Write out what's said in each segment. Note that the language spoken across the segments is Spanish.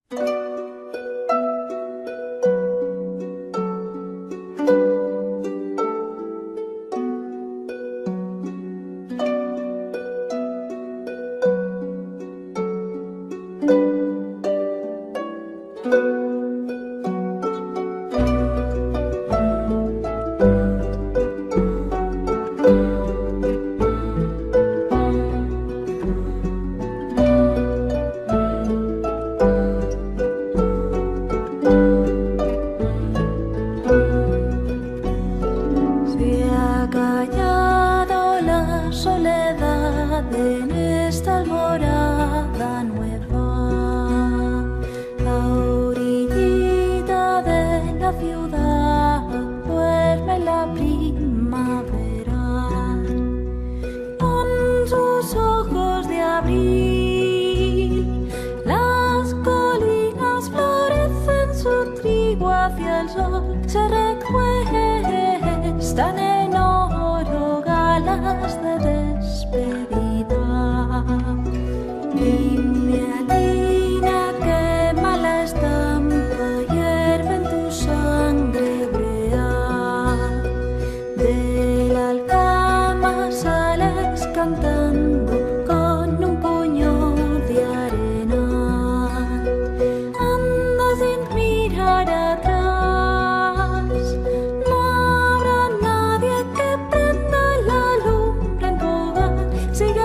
Se ha callado la soledad en esta alborada nueva, a orillita de la ciudad duerme la primavera, con sus ojos de abril las colinas florecen, su trigo hacia el sol se recuestan en oro galas de despedida. Dime, Alina, qué mala estampa hierve en tu sangre brea. De la alcama sales cantando con un puño de arena. Anda sin mirar atrás, no habrá nadie que prenda la lumbre en tu hogar. Sigue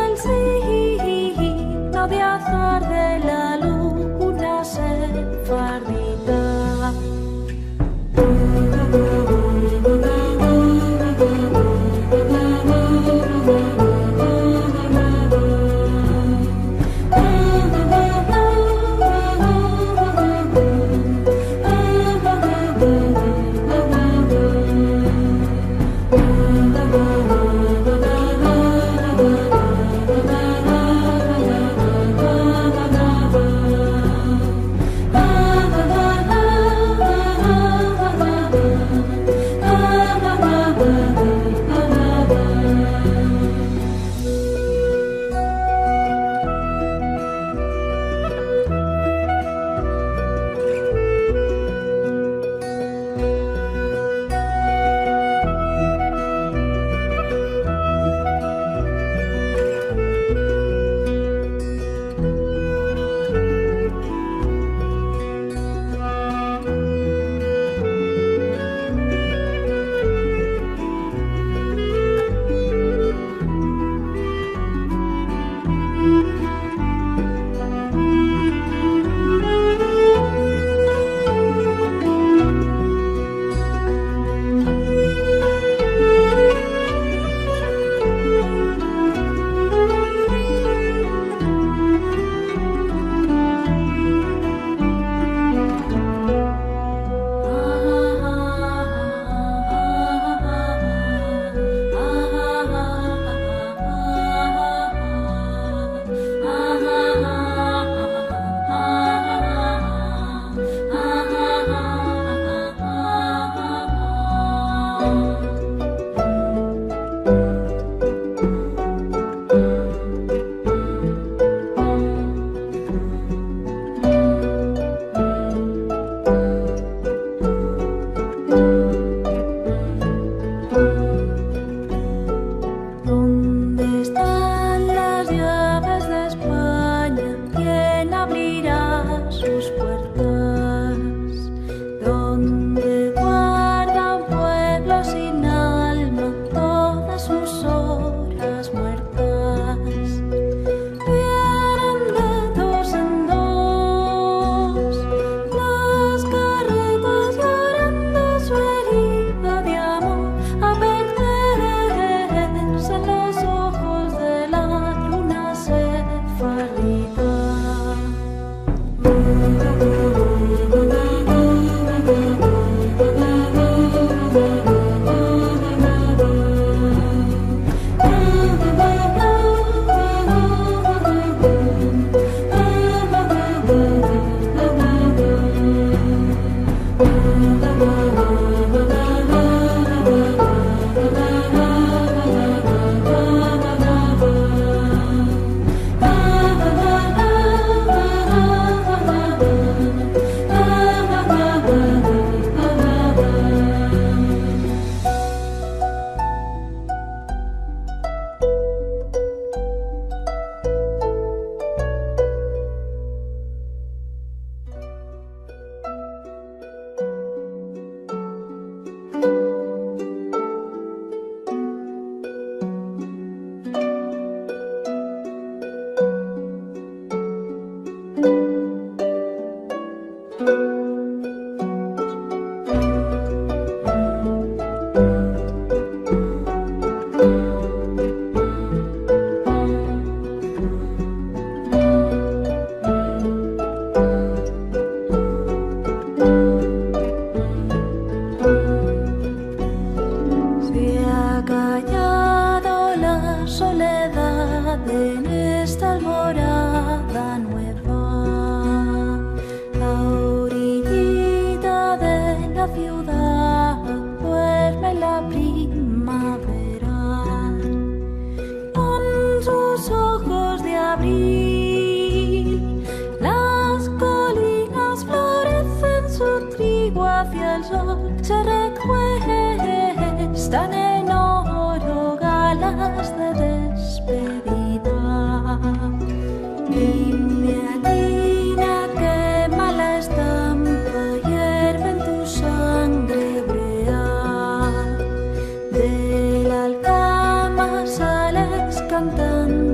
abril. Las colinas florecen su trigo hacia el sol, se recuestan en oro galas de despedida.